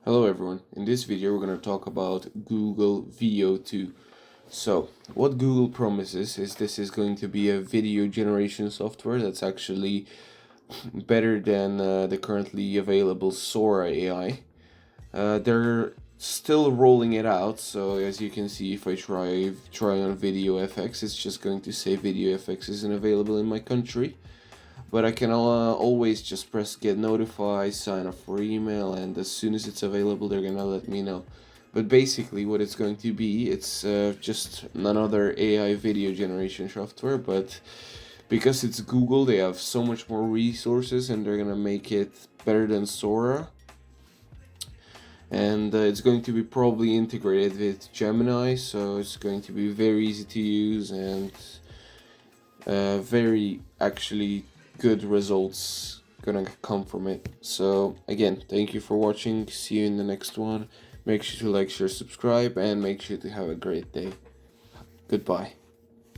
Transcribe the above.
Hello everyone, in this video we're going to talk about Google Veo 2. So, what Google promises is this is going to be a video generation software that's actually better than the currently available Sora AI. They're still rolling it out, so as you can see, if I try on Video FX, it's just going to say Video FX isn't available in my country. But I can always just press get notified, sign up for email, and as soon as it's available, they're gonna let me know. But basically, what it's going to be, it's just another AI video generation software. But because it's Google, they have so much more resources, and they're gonna make it better than Sora. And it's going to be probably integrated with Gemini, so it's going to be very easy to use and very actually good results gonna come from it. So again, thank you for watching. See you in the next one. Make sure to like, share, subscribe, and make sure to have a great day. Goodbye.